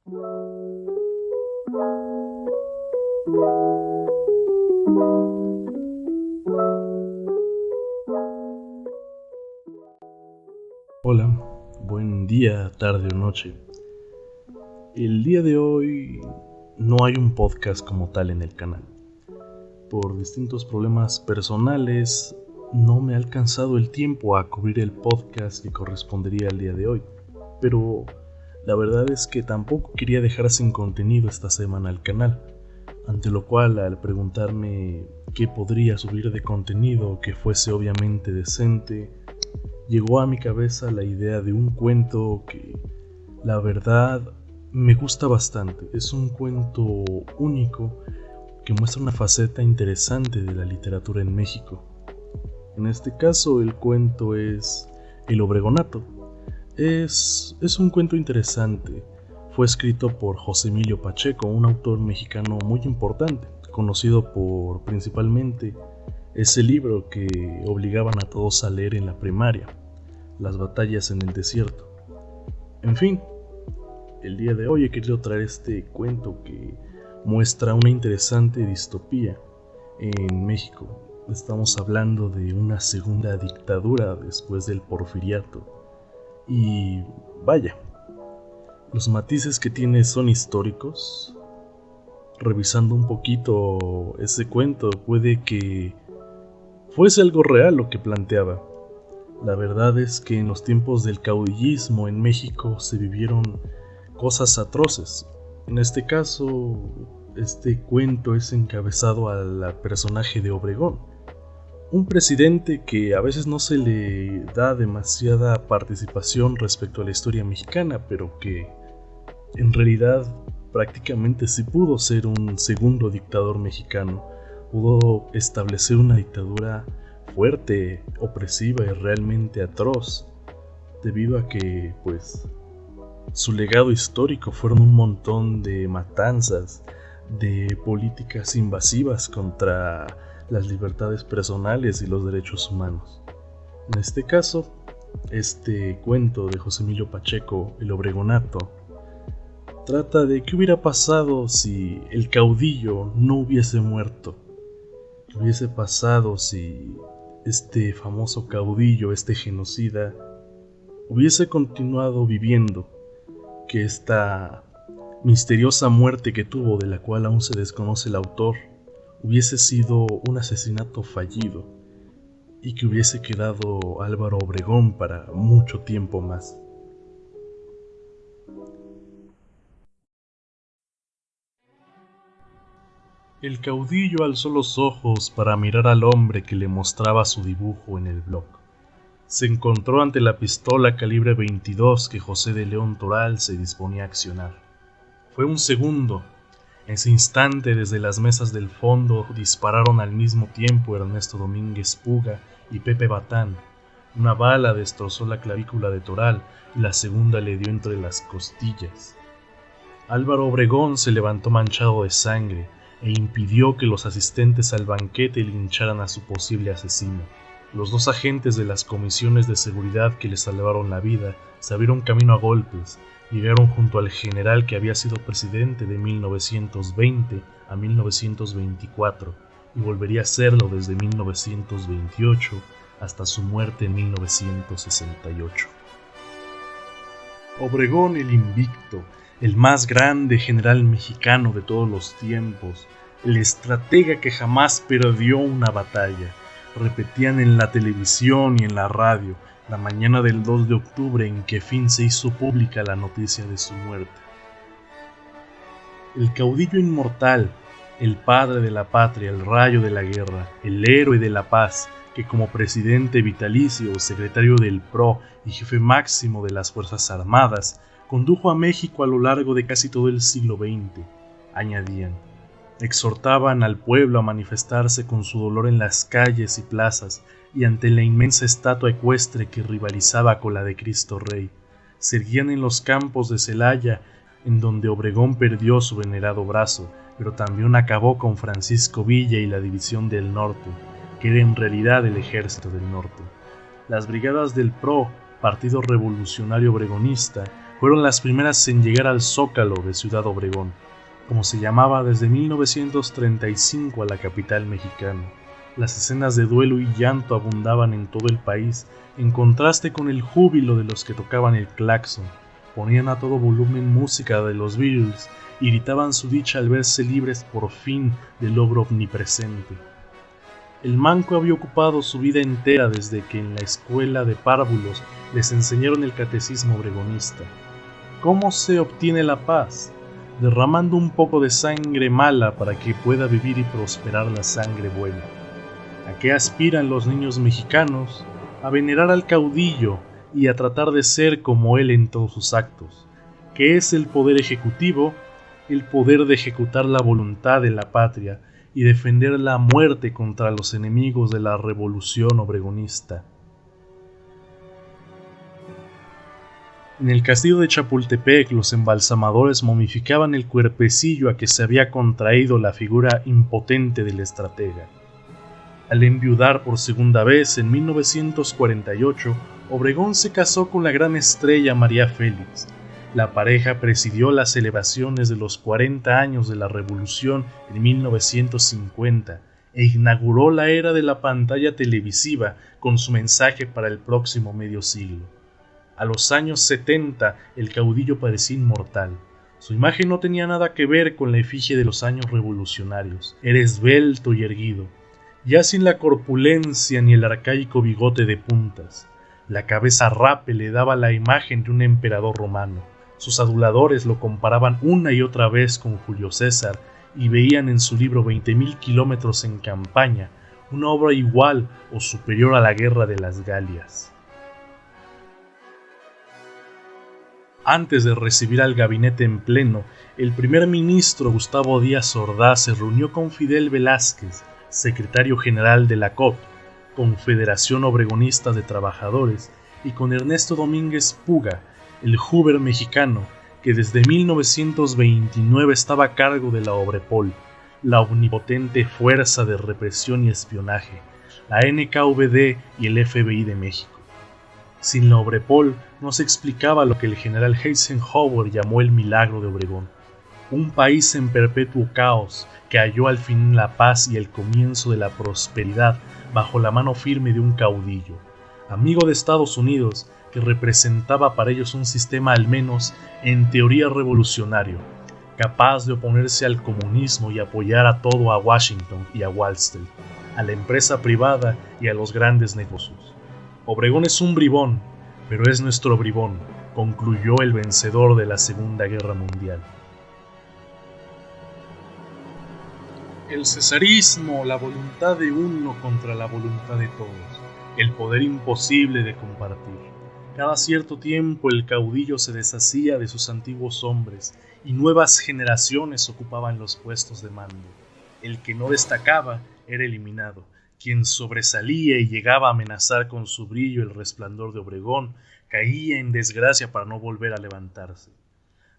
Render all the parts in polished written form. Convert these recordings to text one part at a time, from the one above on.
Hola, buen día, tarde o noche. El día de hoy no hay un podcast como tal en el canal. Por distintos problemas personales no me ha alcanzado el tiempo a cubrir el podcast que correspondería al día de hoy. Pero la verdad es que tampoco quería dejar sin contenido esta semana al canal. Ante lo cual, al preguntarme qué podría subir de contenido que fuese obviamente decente, llegó a mi cabeza la idea de un cuento que, la verdad, me gusta bastante. Es un cuento único que muestra una faceta interesante de la literatura en México. En este caso, el cuento es El Obregonato. Es un cuento interesante. Fue escrito por José Emilio Pacheco, un autor mexicano muy importante, conocido por principalmente ese libro que obligaban a todos a leer en la primaria, Las batallas en el desierto. En fin, el día de hoy he querido traer este cuento que muestra una interesante distopía en México. Estamos hablando de una segunda dictadura después del porfiriato. Y vaya, los matices que tiene son históricos. Revisando un poquito ese cuento, puede que fuese algo real lo que planteaba. La verdad es que en los tiempos del caudillismo en México se vivieron cosas atroces. En este caso, este cuento es encabezado al personaje de Obregón, un presidente que a veces no se le da demasiada participación respecto a la historia mexicana, pero que en realidad prácticamente sí pudo ser un segundo dictador mexicano. Pudo establecer una dictadura fuerte, opresiva y realmente atroz, debido a que, su legado histórico fueron un montón de matanzas, de políticas invasivas contra las libertades personales y los derechos humanos. En este caso, este cuento de José Emilio Pacheco, El Obregonato, trata de qué hubiera pasado si el caudillo no hubiese muerto. ¿Qué hubiese pasado si este famoso caudillo, este genocida, hubiese continuado viviendo? Que esta misteriosa muerte que tuvo, de la cual aún se desconoce el autor, hubiese sido un asesinato fallido y que hubiese quedado Álvaro Obregón para mucho tiempo más. El caudillo alzó los ojos para mirar al hombre que le mostraba su dibujo en el blog. Se encontró ante la pistola calibre 22 que José de León Toral se disponía a accionar. Fue un segundo. En ese instante, desde las mesas del fondo, dispararon al mismo tiempo Ernesto Domínguez Puga y Pepe Batán. Una bala destrozó la clavícula de Toral y la segunda le dio entre las costillas. Álvaro Obregón se levantó manchado de sangre e impidió que los asistentes al banquete lincharan a su posible asesino. Los dos agentes de las comisiones de seguridad que le salvaron la vida se abrieron camino a golpes. Llegaron junto al general que había sido presidente de 1920 a 1924 y volvería a serlo desde 1928 hasta su muerte en 1968. Obregón el Invicto, el más grande general mexicano de todos los tiempos, el estratega que jamás perdió una batalla, repetían en la televisión y en la radio la mañana del 2 de octubre en que fin se hizo pública la noticia de su muerte. El caudillo inmortal, el padre de la patria, el rayo de la guerra, el héroe de la paz, que como presidente vitalicio, secretario del PRO y jefe máximo de las Fuerzas Armadas, condujo a México a lo largo de casi todo el siglo XX, añadían. Exhortaban al pueblo a manifestarse con su dolor en las calles y plazas y ante la inmensa estatua ecuestre que rivalizaba con la de Cristo Rey. Se erguían en los campos de Celaya, en donde Obregón perdió su venerado brazo, pero también acabó con Francisco Villa y la División del Norte, que era en realidad el Ejército del Norte. Las brigadas del PRO, Partido Revolucionario Obregonista, fueron las primeras en llegar al Zócalo de Ciudad Obregón, como se llamaba desde 1935 a la capital mexicana. Las escenas de duelo y llanto abundaban en todo el país, en contraste con el júbilo de los que tocaban el claxon, ponían a todo volumen música de los Beatles y gritaban su dicha al verse libres por fin del logro omnipresente. El manco había ocupado su vida entera desde que en la escuela de párvulos les enseñaron el catecismo obregonista. ¿Cómo se obtiene la paz? Derramando un poco de sangre mala para que pueda vivir y prosperar la sangre buena. ¿A qué aspiran los niños mexicanos? A venerar al caudillo y a tratar de ser como él en todos sus actos. ¿Qué es el poder ejecutivo? El poder de ejecutar la voluntad de la patria y defender la muerte contra los enemigos de la revolución obregonista. En el castillo de Chapultepec, los embalsamadores momificaban el cuerpecillo a que se había contraído la figura impotente del estratega. Al enviudar por segunda vez en 1948, Obregón se casó con la gran estrella María Félix. La pareja presidió las celebraciones de los 40 años de la Revolución en 1950 e inauguró la era de la pantalla televisiva con su mensaje para el próximo medio siglo. A los años 70 el caudillo parecía inmortal. Su imagen no tenía nada que ver con la efigie de los años revolucionarios. Era esbelto y erguido, ya sin la corpulencia ni el arcaico bigote de puntas. La cabeza rape le daba la imagen de un emperador romano. Sus aduladores lo comparaban una y otra vez con Julio César y veían en su libro 20.000 kilómetros en campaña una obra igual o superior a la guerra de las Galias. Antes de recibir al gabinete en pleno, el primer ministro Gustavo Díaz Ordaz se reunió con Fidel Velázquez, secretario general de la COT, Confederación Obregonista de Trabajadores, y con Ernesto Domínguez Puga, el Hoover mexicano, que desde 1929 estaba a cargo de la Obrepol, la omnipotente fuerza de represión y espionaje, la NKVD y el FBI de México. Sin la Obrepol no se explicaba lo que el general Eisenhower llamó el milagro de Obregón. Un país en perpetuo caos que halló al fin la paz y el comienzo de la prosperidad bajo la mano firme de un caudillo, amigo de Estados Unidos, que representaba para ellos un sistema al menos en teoría revolucionario, capaz de oponerse al comunismo y apoyar a todo a Washington y a Wall Street, a la empresa privada y a los grandes negocios. Obregón es un bribón, pero es nuestro bribón, concluyó el vencedor de la Segunda Guerra Mundial. El cesarismo, la voluntad de uno contra la voluntad de todos, el poder imposible de compartir. Cada cierto tiempo el caudillo se deshacía de sus antiguos hombres y nuevas generaciones ocupaban los puestos de mando. El que no destacaba era eliminado. Quien sobresalía y llegaba a amenazar con su brillo el resplandor de Obregón caía en desgracia para no volver a levantarse.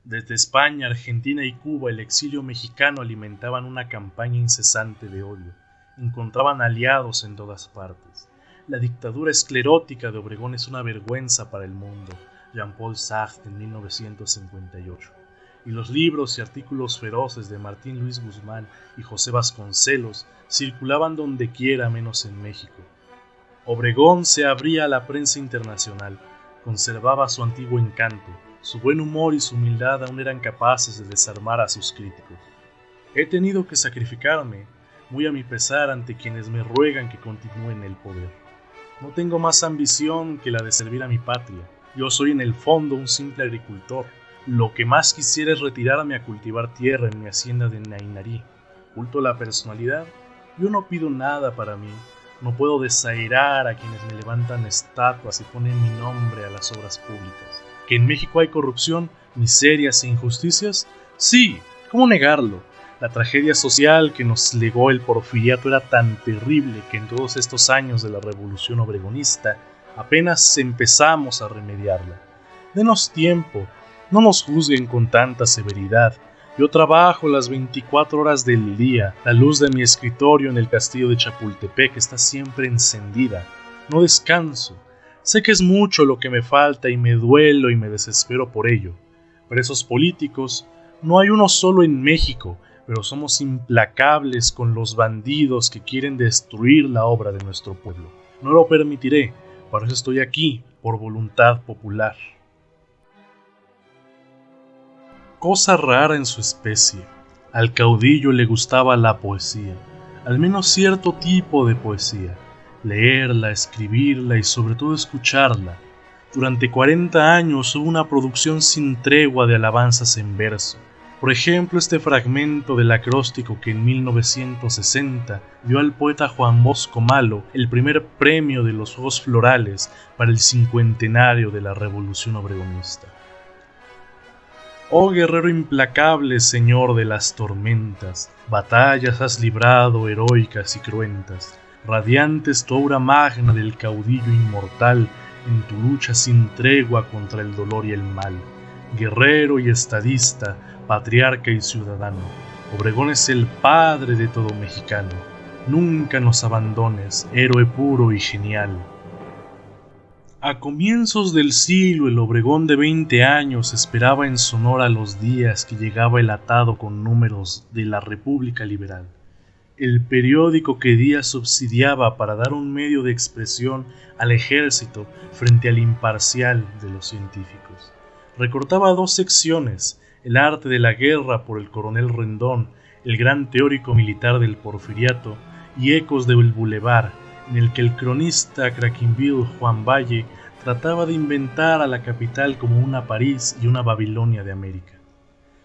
Desde España, Argentina y Cuba el exilio mexicano alimentaban una campaña incesante de odio. Encontraban aliados en todas partes. La dictadura esclerótica de Obregón es una vergüenza para el mundo, Jean-Paul Sartre en 1958. Y los libros y artículos feroces de Martín Luis Guzmán y José Vasconcelos circulaban donde quiera menos en México. Obregón se abría a la prensa internacional, conservaba su antiguo encanto, su buen humor y su humildad aún eran capaces de desarmar a sus críticos. He tenido que sacrificarme, muy a mi pesar, ante quienes me ruegan que continúe en el poder. No tengo más ambición que la de servir a mi patria. Yo soy en el fondo un simple agricultor. Lo que más quisiera es retirarme a cultivar tierra en mi hacienda de Nainarí. Culto la personalidad. Yo no pido nada para mí. No puedo desairar a quienes me levantan estatuas y ponen mi nombre a las obras públicas. ¿Que en México hay corrupción, miserias e injusticias? Sí, ¿cómo negarlo? La tragedia social que nos legó el porfiriato era tan terrible que en todos estos años de la revolución obregonista apenas empezamos a remediarla. Denos tiempo, no nos juzguen con tanta severidad. Yo trabajo las 24 horas del día. La luz de mi escritorio en el castillo de Chapultepec está siempre encendida. No descanso. Sé que es mucho lo que me falta y me duelo y me desespero por ello. Presos políticos, no hay uno solo en México, pero somos implacables con los bandidos que quieren destruir la obra de nuestro pueblo. No lo permitiré, por eso estoy aquí, por voluntad popular. Cosa rara en su especie, al caudillo le gustaba la poesía, al menos cierto tipo de poesía, leerla, escribirla y sobre todo escucharla. Durante 40 años hubo una producción sin tregua de alabanzas en verso. Por ejemplo, este fragmento del acróstico que en 1960 dio al poeta Juan Bosco Malo el primer premio de los Juegos Florales para el cincuentenario de la Revolución Obregonista. Oh guerrero implacable, señor de las tormentas, batallas has librado heroicas y cruentas, radiante es tu aura magna del caudillo inmortal en tu lucha sin tregua contra el dolor y el mal. Guerrero y estadista, patriarca y ciudadano, Obregón es el padre de todo mexicano. Nunca nos abandones, héroe puro y genial. A comienzos del siglo, el Obregón de 20 años esperaba en Sonora los días que llegaba el atado con números de la República Liberal, el periódico que Díaz subsidiaba para dar un medio de expresión al ejército frente al imparcial de los científicos. Recortaba 2 secciones, el arte de la guerra por el coronel Rendón, el gran teórico militar del Porfiriato, y Ecos del Boulevard, en el que el cronista Craquinville Juan Valle trataba de inventar a la capital como una París y una Babilonia de América.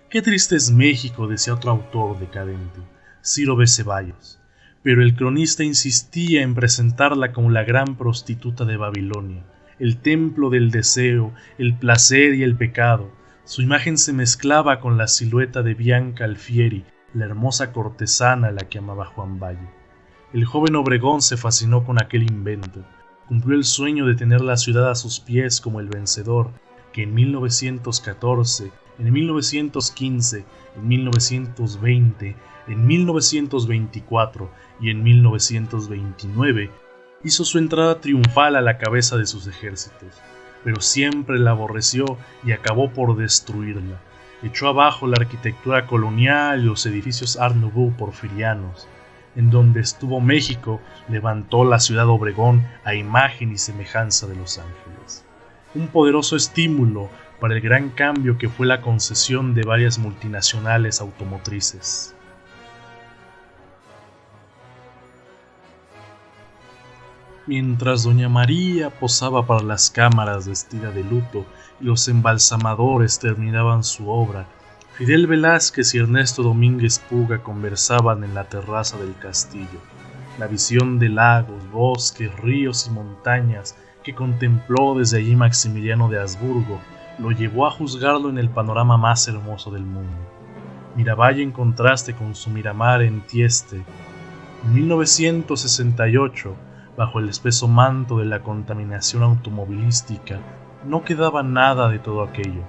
Qué triste es México, decía otro autor decadente, Ciro B. Ceballos, pero el cronista insistía en presentarla como la gran prostituta de Babilonia, el templo del deseo, el placer y el pecado. Su imagen se mezclaba con la silueta de Bianca Alfieri, la hermosa cortesana a la que amaba Juan Valle. El joven Obregón se fascinó con aquel invento, cumplió el sueño de tener la ciudad a sus pies como el vencedor, que en 1914, en 1915, en 1920, en 1924 y en 1929 hizo su entrada triunfal a la cabeza de sus ejércitos, pero siempre la aborreció y acabó por destruirla. Echó abajo la arquitectura colonial y los edificios Art Nouveau porfirianos. En donde estuvo México, levantó la ciudad Obregón a imagen y semejanza de Los Ángeles. Un poderoso estímulo para el gran cambio que fue la concesión de varias multinacionales automotrices. Mientras doña María posaba para las cámaras vestida de luto y los embalsamadores terminaban su obra, Fidel Velázquez y Ernesto Domínguez Puga conversaban en la terraza del castillo. La visión de lagos, bosques, ríos y montañas que contempló desde allí Maximiliano de Habsburgo lo llevó a juzgarlo en el panorama más hermoso del mundo. Miravalle en contraste con su Miramar en Tieste. En 1968, bajo el espeso manto de la contaminación automovilística, no quedaba nada de todo aquello.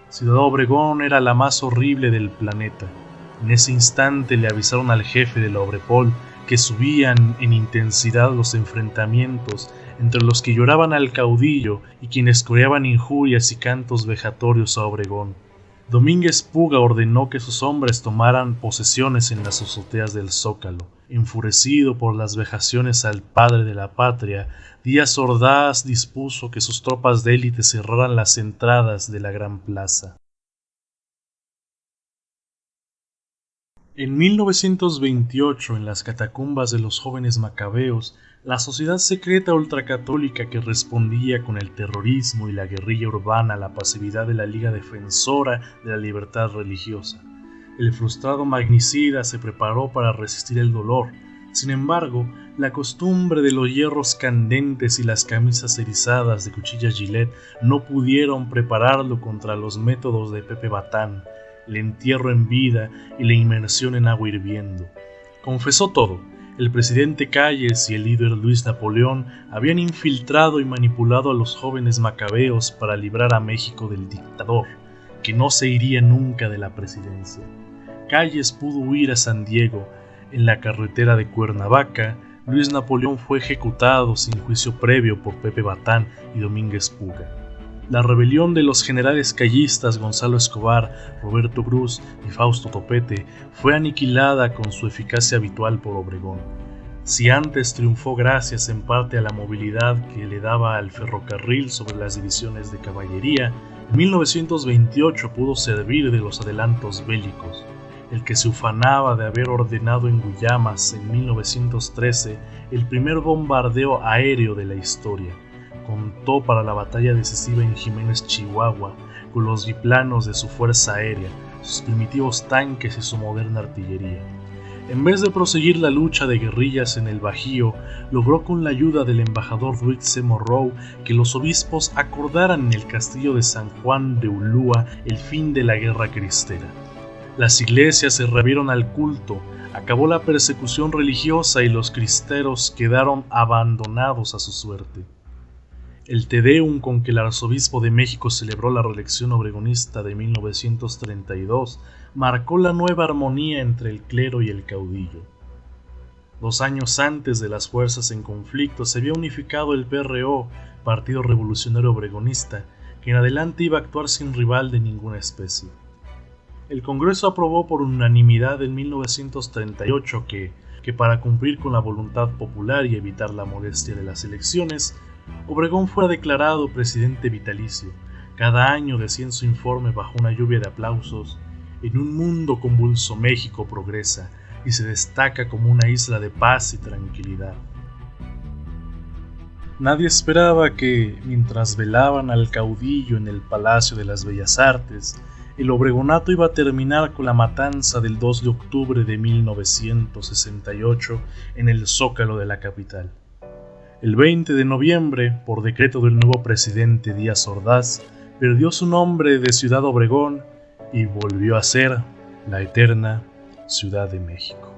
Ciudad Obregón era la más horrible del planeta. En ese instante le avisaron al jefe de la Obrepol que subían en intensidad los enfrentamientos entre los que lloraban al caudillo y quienes coreaban injurias y cantos vejatorios a Obregón. Domínguez Puga ordenó que sus hombres tomaran posesiones en las azoteas del Zócalo. Enfurecido por las vejaciones al padre de la patria, Díaz Ordaz dispuso que sus tropas de élite cerraran las entradas de la gran plaza. En 1928, en las catacumbas de los jóvenes macabeos, la sociedad secreta ultracatólica que respondía con el terrorismo y la guerrilla urbana a la pasividad de la Liga Defensora de la Libertad Religiosa. El frustrado magnicida se preparó para resistir el dolor. Sin embargo, la costumbre de los hierros candentes y las camisas erizadas de cuchillas Gillette no pudieron prepararlo contra los métodos de Pepe Batán, el entierro en vida y la inmersión en agua hirviendo. Confesó todo. El presidente Calles y el líder Luis Napoleón habían infiltrado y manipulado a los jóvenes macabeos para librar a México del dictador, que no se iría nunca de la presidencia. Calles pudo huir a San Diego. En la carretera de Cuernavaca, Luis Napoleón fue ejecutado sin juicio previo por Pepe Batán y Domínguez Puga. La rebelión de los generales callistas Gonzalo Escobar, Roberto Cruz y Fausto Topete fue aniquilada con su eficacia habitual por Obregón. Si antes triunfó gracias en parte a la movilidad que le daba al ferrocarril sobre las divisiones de caballería, en 1928 pudo servir de los adelantos bélicos. El que se ufanaba de haber ordenado en Guyamas en 1913 el primer bombardeo aéreo de la historia, contó para la batalla decisiva en Jiménez, Chihuahua, con los biplanos de su fuerza aérea, sus primitivos tanques y su moderna artillería. En vez de proseguir la lucha de guerrillas en el Bajío, logró con la ayuda del embajador Dwight C. Monroe que los obispos acordaran en el castillo de San Juan de Ulúa el fin de la guerra cristera. Las iglesias se revieron al culto, acabó la persecución religiosa y los cristeros quedaron abandonados a su suerte. El Te Deum con que el arzobispo de México celebró la reelección obregonista de 1932 marcó la nueva armonía entre el clero y el caudillo. 2 años antes de las fuerzas en conflicto se había unificado el PRO, Partido Revolucionario Obregonista, que en adelante iba a actuar sin rival de ninguna especie. El Congreso aprobó por unanimidad en 1938 que para cumplir con la voluntad popular y evitar la molestia de las elecciones, Obregón fuera declarado presidente vitalicio. Cada año decía en su informe bajo una lluvia de aplausos: en un mundo convulso México progresa y se destaca como una isla de paz y tranquilidad. Nadie esperaba que, mientras velaban al caudillo en el Palacio de las Bellas Artes, el obregonato iba a terminar con la matanza del 2 de octubre de 1968 en el Zócalo de la capital. El 20 de noviembre, por decreto del nuevo presidente Díaz Ordaz, perdió su nombre de Ciudad Obregón y volvió a ser la eterna Ciudad de México.